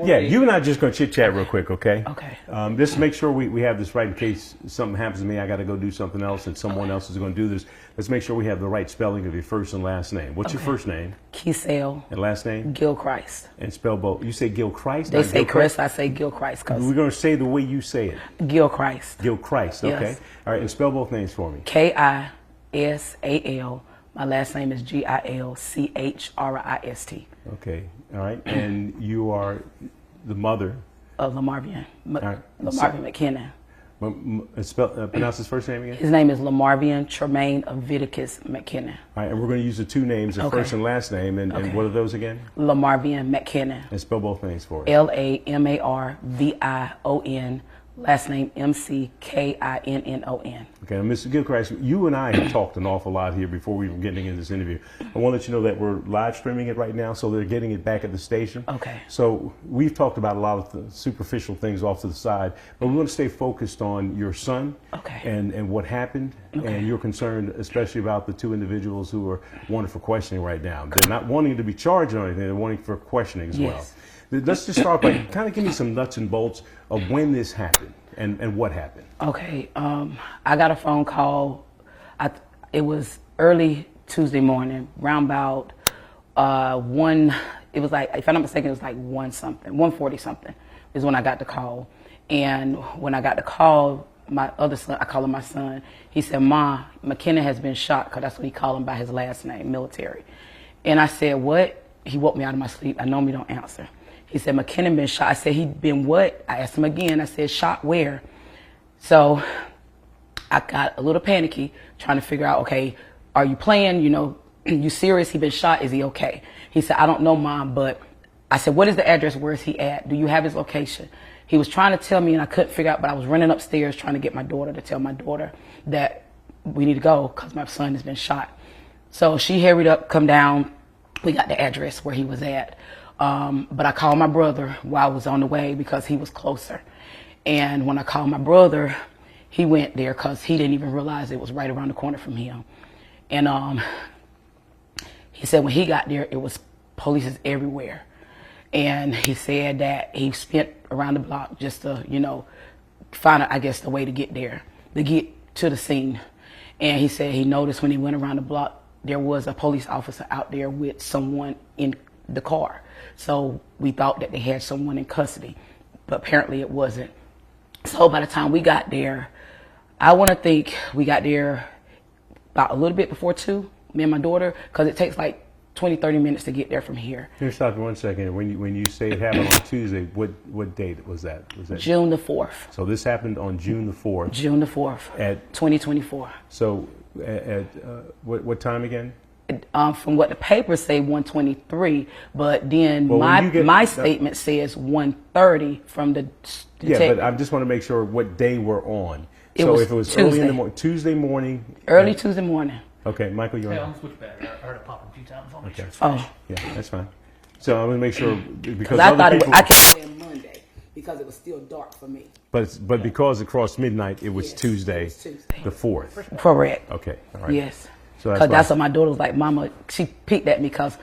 Yeah, you and I are just going to chit-chat real quick, okay? Okay. Just to make sure we have this right in case something happens to me, I got to go do something else and someone else is going to do this. Let's make sure we have the right spelling of your first and last name. What's your first name? Keysel. And last name? Gilchrist. And spell both. You say Gilchrist? They say Chris, I say Gilchrist. We're going to say the way you say it. Gilchrist. Gilchrist, okay. Yes. All right, and spell both names for me. Kisal. My last name is Gilchrist. Okay, all right. And you are the mother of Lamarvion. Right. Lamarvion McKinnon. Pronounce his first name again? His name is Lamarvion Tremayne Aviticus McKinnon. All right, and we're going to use the two names, the first and last name, and what are those again? Lamarvion McKinnon. And spell both names for us. Lamarvion, last name McKinnon. Okay, now, Mr. Gilchrist, you and I have talked an awful lot here before we were getting into this interview. I want to let you know that we're live streaming it right now, so they're getting it back at the station. Okay. So we've talked about a lot of the superficial things off to the side, but we want to stay focused on your son and what happened, and you're concerned especially about the two individuals who are wanted for questioning right now. They're not wanting to be charged or anything, they're wanting for questioning as well. Let's just start by kind of give me some nuts and bolts of when this happened and what happened. Okay, I got a phone call. It was early Tuesday morning, round about 1. It was like, if I'm not mistaken, it was like 1:40 something is when I got the call. And when I got the call, my other son, I call him my son, he said, "Ma, McKinnon has been shot," because that's what he called him by his last name, military. And I said, "What?" He woke me out of my sleep. I normally don't answer. He said, "McKinnon been shot." I said, "He been what?" I asked him again. I said, "Shot where?" So I got a little panicky trying to figure out, okay, are you playing? You know, you serious? He been shot. Is he okay? He said, "I don't know, Mom," but I said, "What is the address? Where is he at? Do you have his location?" He was trying to tell me and I couldn't figure out, but I was running upstairs trying to get my daughter to tell my daughter that we need to go because my son has been shot. So she hurried up, come down. We got the address where he was at. But I called my brother while I was on the way because he was closer. And when I called my brother, he went there because he didn't even realize it was right around the corner from him. And he said when he got there, it was police everywhere. And he said that he spent around the block just to, you know, find, I guess, the way to get there, to get to the scene. And he said he noticed when he went around the block, there was a police officer out there with someone in the car. So we thought that they had someone in custody, but apparently it wasn't. So by the time we got there, I want to think we got there about a little bit before 2, me and my daughter, because it takes like 20, 30 minutes to get there from here. Can you stop for 1 second? When you say it happened on Tuesday, what date was that? Was that June the 4th. So this happened on June the 4th. June the 4th. At 2024. So at what time again? From what the papers say, 1:23, but then my statement says 1:30 from the detective. Yeah, but I just want to make sure what day we're on. So if it was Tuesday. Early in the morning, Tuesday morning. Early Tuesday morning. Okay, Michael, you're on. I'll switch back. I heard it pop a few times. I'll make sure it's fresh. Yeah, that's fine. So I'm going to make sure because I thought I could say Monday because it was still dark for me. But because it crossed midnight, it was Tuesday, the 4th. Correct. Okay, all right. Yes. So that's what my daughter was like, Mama. She peeked at me because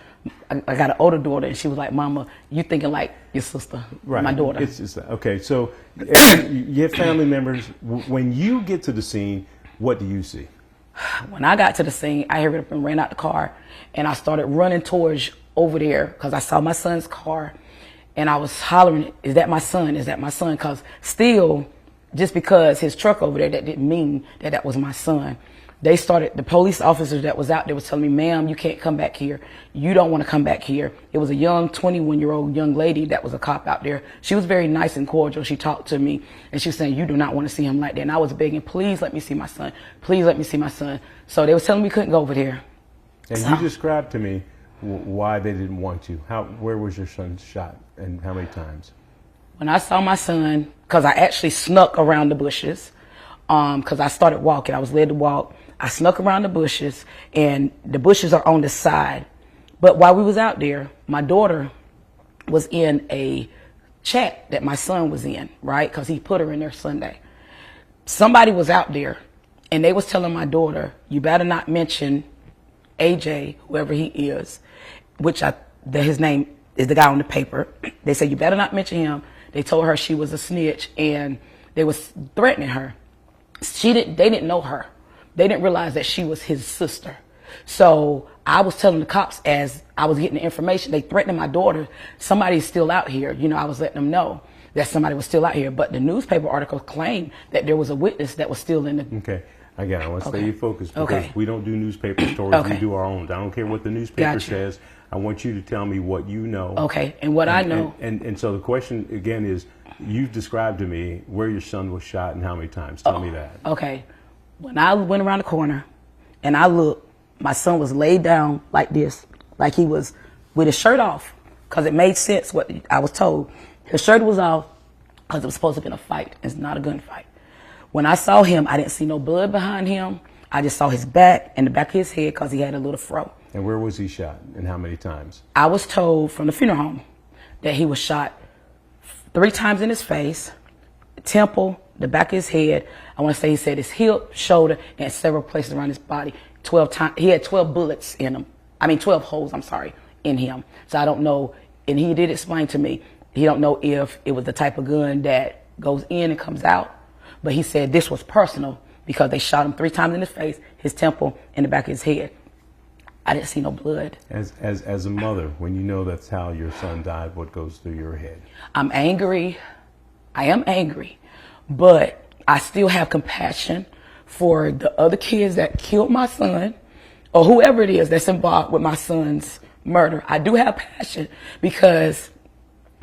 I got an older daughter, and she was like, Mama, you thinking like your sister, right. My daughter. It's okay. So your family members, when you get to the scene, what do you see? When I got to the scene, I hurried up and ran out the car, and I started running towards over there because I saw my son's car, and I was hollering, "Is that my son? Is that my son?" Because still, just because his truck over there, that didn't mean that that was my son. They started, the police officers that was out there was telling me, "Ma'am, you can't come back here. You don't want to come back here." It was a young 21-year-old young lady that was a cop out there. She was very nice and cordial. She talked to me, and she was saying, "You do not want to see him like that." And I was begging, "Please let me see my son. Please let me see my son." So they was telling me we couldn't go over there. And you described to me why they didn't want you. Where was your son shot, and how many times? When I saw my son, because I actually snuck around the bushes, because I started walking. I was led to walk. I snuck around the bushes, and the bushes are on the side. But while we was out there, my daughter was in a chat that my son was in, right? Because he put her in there Sunday. Somebody was out there, and they was telling my daughter, "You better not mention AJ, whoever he is," which his name is the guy on the paper. They said, you better not mention him. They told her she was a snitch, and they was threatening her. They didn't know her. They didn't realize that she was his sister. So I was telling the cops as I was getting the information, they threatened my daughter. Somebody's still out here. You know, I was letting them know that somebody was still out here. But the newspaper article claimed that there was a witness that was still in the... Okay. I got it. I want to stay focused because we don't do newspaper stories. We do our own. I don't care what the newspaper says. I want you to tell me what you know. Okay. And what I know. And so the question, again, is you've described to me where your son was shot and how many times. Tell me that. Okay. When I went around the corner and I looked, my son was laid down like this, like he was with his shirt off, because it made sense what I was told. His shirt was off because it was supposed to have been a fight. It's not a gunfight. When I saw him, I didn't see no blood behind him. I just saw his back and the back of his head because he had a little fro. And where was he shot and how many times? I was told from the funeral home that he was shot 3 times in his face, temple, the back of his head. I want to say he said his hip, shoulder, and several places around his body. 12 times. He had 12 bullets in him. 12 holes, in him. So I don't know. And he did explain to me, he don't know if it was the type of gun that goes in and comes out. But he said this was personal because they shot him 3 times in his face, his temple, and the back of his head. I didn't see no blood. As a mother, when you know that's how your son died, what goes through your head? I'm angry. I am angry. But I still have compassion for the other kids that killed my son or whoever it is that's involved with my son's murder. I do have passion because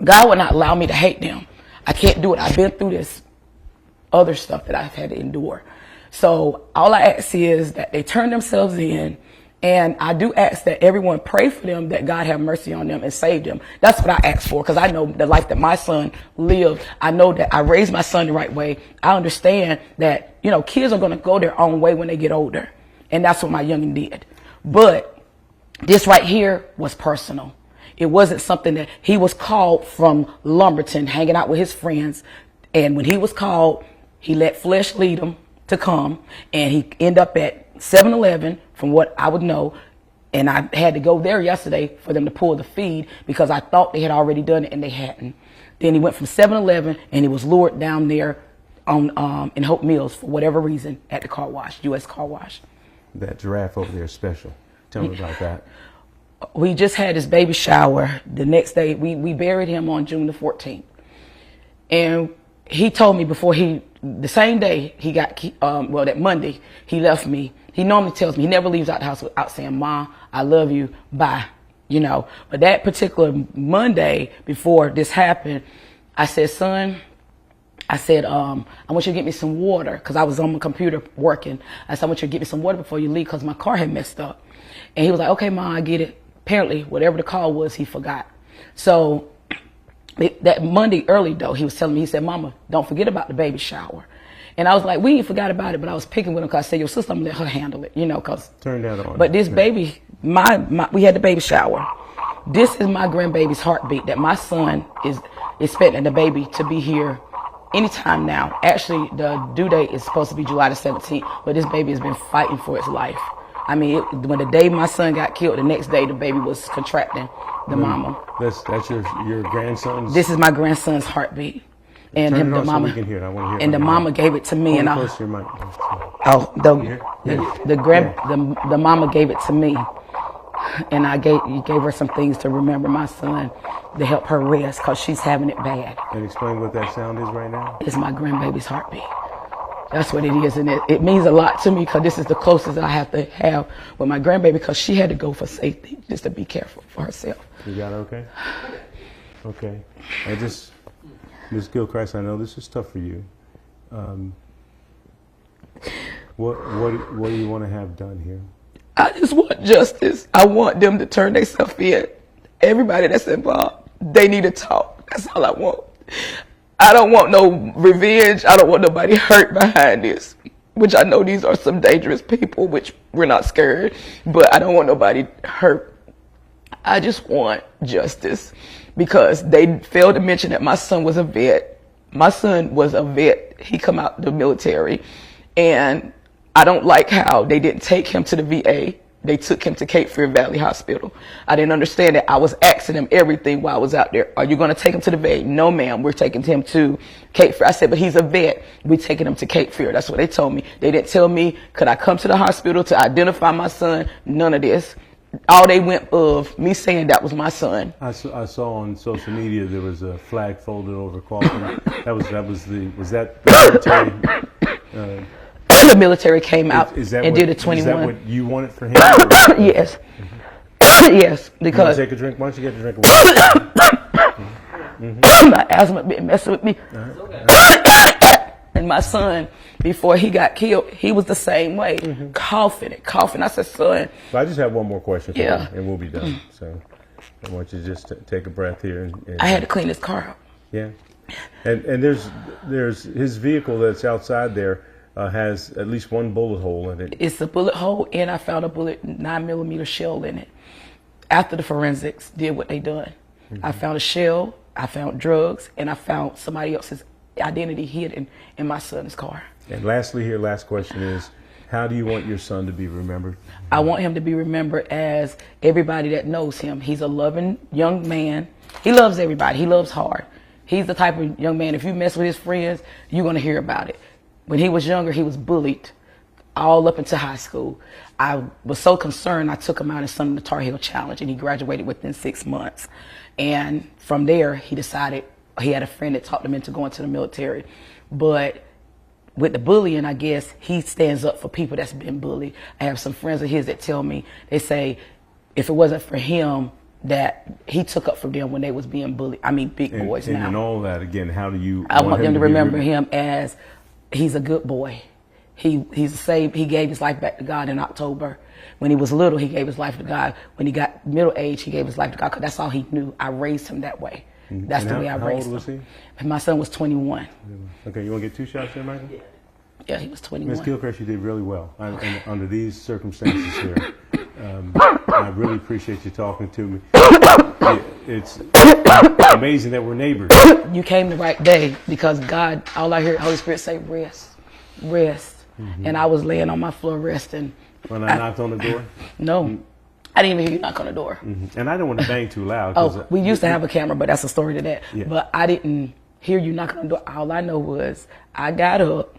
God would not allow me to hate them. I can't do it. I've been through this other stuff that I've had to endure. So all I ask is that they turn themselves in, and I do ask that everyone pray for them, that God have mercy on them and save them. That's what I ask for, because I know the life that my son lived. I know that I raised my son the right way. I understand that, kids are going to go their own way when they get older. And that's what my youngin' did. But this right here was personal. It wasn't something that he was called from Lumberton, hanging out with his friends. And when he was called, he let flesh lead him to come, and he ended up at 7-Eleven, from what I would know, and I had to go there yesterday for them to pull the feed because I thought they had already done it and they hadn't. Then he went from 7-Eleven and he was lured down there on in Hope Mills for whatever reason at the car wash, U.S. car wash. That giraffe over there is special. Tell me about that. We just had his baby shower. The next day, we buried him on June the 14th. And he told me the same day he got, that Monday, he left me. He normally tells me, he never leaves out the house without saying, "Ma, I love you, bye." But that particular Monday before this happened, I said, "Son," I said, "I want you to get me some water," because I was on my computer working. I said, "I want you to get me some water before you leave because my car had messed up." And he was like, "Okay, Ma, I get it." Apparently, whatever the call was, he forgot. So that Monday early, though, he was telling me, he said, "Mama, don't forget about the baby shower." And I was like, we ain't forgot about it, but I was picking with him because I said, "Your sister, I'm going to let her handle it," because. Turn that on. But this baby, we had the baby shower. This is my grandbaby's heartbeat, that my son is expecting the baby to be here anytime now. Actually, the due date is supposed to be July the 17th, but this baby has been fighting for its life. When the day my son got killed, the next day the baby was contracting the mama. That's your grandson's? This is my grandson's heartbeat. And Turn it on the mama, so we can hear it. I want to hear it. And the mama gave it to me, and close to your mic. the mama gave it to me, and I gave her some things to remember my son, to help her rest, because she's having it bad. And explain what that sound is right now. It's my grandbaby's heartbeat. That's what it is, and it means a lot to me because this is the closest that I have to have with my grandbaby, because she had to go for safety, just to be careful for herself. You got it okay? Okay. Ms. Gilchrist, I know this is tough for you. What do you want to have done here? I just want justice. I want them to turn themselves in. Everybody that's involved, they need to talk. That's all I want. I don't want no revenge. I don't want nobody hurt behind this, which I know these are some dangerous people, which we're not scared, but I don't want nobody hurt. I just want justice, because they failed to mention that my son was a vet. My son was a vet. He come out the military, and I don't like how they didn't take him to the VA. they took him to Cape Fear Valley Hospital. I didn't understand that. I was asking him everything while I was out there. Are you going to take him to the vet? No, ma'am. We're taking him to Cape Fear. I said, but he's a vet. We're taking him to Cape Fear. That's what they told me. They didn't tell me, could I come to the hospital to identify my son? None of this. All they went of me saying that was my son. I saw on social media there was a flag folded over coffin. was that the military? The military came out and did a 21. Is that what you wanted for him? Yes. Yes, because take a drink. Why don't you get a drink of water? My asthma been messing with me. And my son, before he got killed, he was the same way, coughing and coughing. I said, son. So I just have one more question for you, and we'll be done. So I want you to just take a breath here. And I had to clean his car up. Yeah. And there's his vehicle that's outside there has at least one bullet hole in it. It's a bullet hole, and I found a 9mm shell in it. After the forensics did what they done, I found a shell, I found drugs, and I found somebody else's identity hidden in my son's car. And lastly here, last question is, how do you want your son to be remembered? I want him to be remembered as everybody that knows him. He's a loving young man. He loves everybody. He loves hard. He's the type of young man, if you mess with his friends, you're going to hear about it. When he was younger, he was bullied all up into high school. I was so concerned, I took him out and sent him the Tar Heel Challenge, and he graduated within 6 months. And from there, he decided, he had a friend that talked him into going to the military. But with the bullying, I guess, he stands up for people that's been bullied. I have some friends of his that tell me, they say, if it wasn't for him, that he took up for them when they was being bullied. I mean, big boys now. And all that, again, how do you I want them to remember him as he's a good boy. He's saved. He gave his life back to God in October. When he was little, he gave his life to God. When he got middle age, he gave his life to God because that's all he knew. I raised him that way. That's the way I raised him. How old was he? My son was 21. Okay, you want to get 2 shots there, Michael? Yeah, he was 21. Ms. Gilchrist, you did really well. Under these circumstances here, I really appreciate you talking to me. It's amazing that we're neighbors. You came the right day because God, all I heard Holy Spirit say, rest, rest. And I was laying on my floor resting. When I knocked on the door? No. I didn't even hear you knock on the door. And I didn't want to bang too loud. Oh, we used to have a camera, but that's a story to that. Yeah. But I didn't hear you knock on the door. All I know was I got up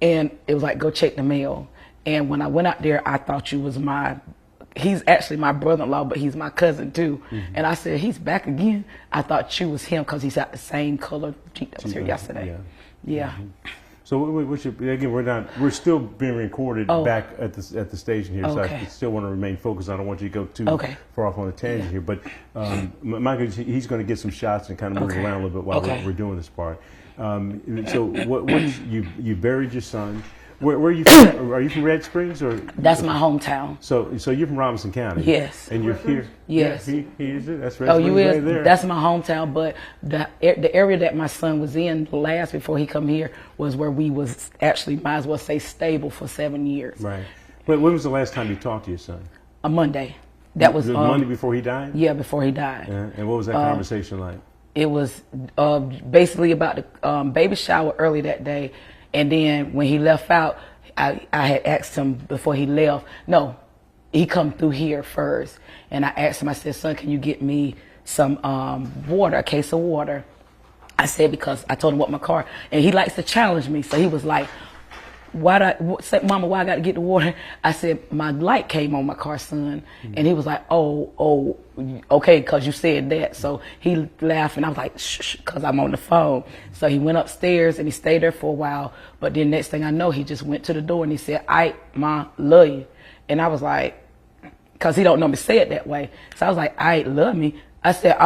and it was like, go check the mail. And when I went out there, I thought you was he's actually my brother-in-law, but he's my cousin too. And I said, he's back again. I thought you was him because he's got the same color Jeep that was here yesterday. Yeah. So again, we're still being recorded back at the station here. So I still want to remain focused. I don't want you to go too far off on a tangent here. But Michael, he's going to get some shots and kind of move around a little bit while we're doing this part. So you buried your son. Where are you from? Are you from Red Springs or? That's my hometown. So you're from Robinson County. Yes. And you're here. Yes. Yeah, he is it. That's Red Springs right there. That's my hometown. But the area that my son was in last before he come here was where we was actually, might as well say, stable for 7 years. Right. But when was the last time you talked to your son? A Monday. That was Monday before he died. Yeah, before he died. And what was that conversation like? It was basically about the baby shower early that day. And then when he left out, I had asked him before he left. No, he come through here first. And I asked him, I said, son, can you get me some water, a case of water? I said, because I told him what my car, and he likes to challenge me. So he was like, Mama, why I got to get the water? I said, my light came on my car, son. And he was like, oh, okay, because you said that. So he laughed, and I was like, shh, because I'm on the phone. So he went upstairs, and he stayed there for a while. But then next thing I know, he just went to the door, and he said, Ma, love you. And I was like, because he don't know me say it that way. So I was like, love me. I said,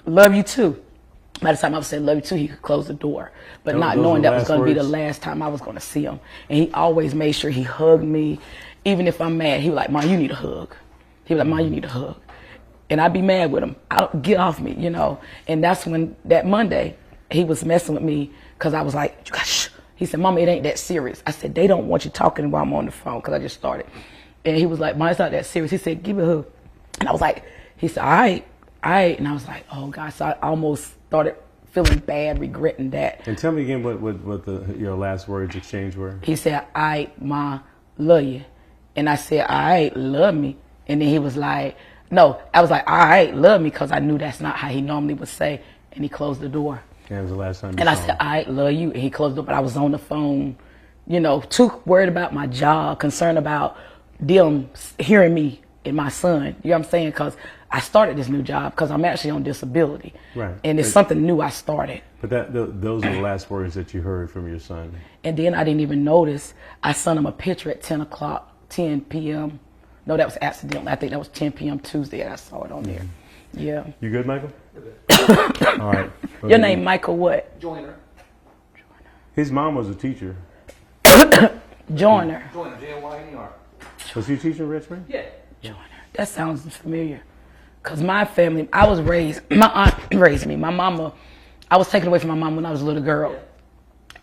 love you too. By the time I was saying love you too, he could close the door. But not knowing that was going to be the last time I was going to see him. And he always made sure he hugged me. Even if I'm mad, he was like, Mom, you need a hug. He was like, Mom, you need a hug. And I'd be mad with him. Get off me, you know. And that's when, that Monday, he was messing with me because I was like, you got shh. He said, Mama, it ain't that serious. I said, they don't want you talking while I'm on the phone because I just started. And he was like, Mom, it's not that serious. He said, give me a hug. And I was like, he said, all right. And I was like, oh, God. So I almost started feeling bad, regretting that. And tell me again what your last words exchange were. He said, Ma, love you. And I said, all right, love me. And then he was like, no, I was like, all right, love me, because I knew that's not how he normally would say. And he closed the door. That was the last time you And I saw said, him. all right, love you. And he closed the door, but I was on the phone, you know, too worried about my job, concerned about them hearing me and my son. You know what I'm saying? Because I started this new job because I'm actually on disability. Right. And it's something new I started. But those are the last words that you heard from your son. And then I didn't even notice. I sent him a picture at 10 p.m. No, that was accidental. I think that was 10 p.m. Tuesday, and I saw it on there. Yeah. You good, Michael? All right. Your name, Michael what? Joyner. His mom was a teacher. Joyner. Joyner, J-O-Y-N-E-R. Was he teaching in Richmond? Yeah. Joyner. That sounds familiar. Because my family, I was raised, my aunt raised me. My mama, I was taken away from my mom when I was a little girl.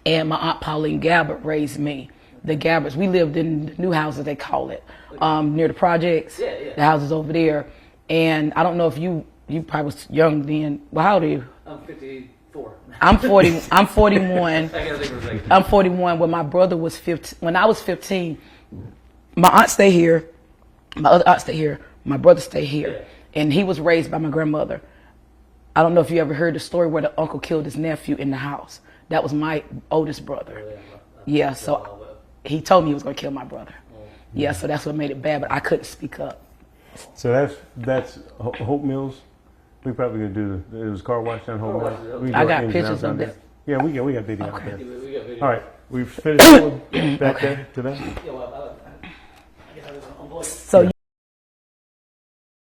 And my aunt Pauline Gilbert raised me. The Gilberts, we lived in the new houses, they call it, near the projects, the houses over there. And I don't know if you probably was young then. Well, how old are you? I'm 54. I'm 40. I'm 41. I gotta think for a second. I'm 41. When my brother was 15, when I was 15, my aunt stayed here, my other aunt stayed here, my brother stayed here, and he was raised by my grandmother. I don't know if you ever heard the story where the uncle killed his nephew in the house. That was my oldest brother. Yeah, so he told me he was going to kill my brother. Yeah, so that's what made it bad, but I couldn't speak up. So that's Hope Mills. We probably gonna do it was car wash down Hope Mills. We I got ins and pictures outs of on that. Yeah, we got video. Okay. Out there. We got video. All right, we've finished back there to that. Yeah, well, I guess I was on board. So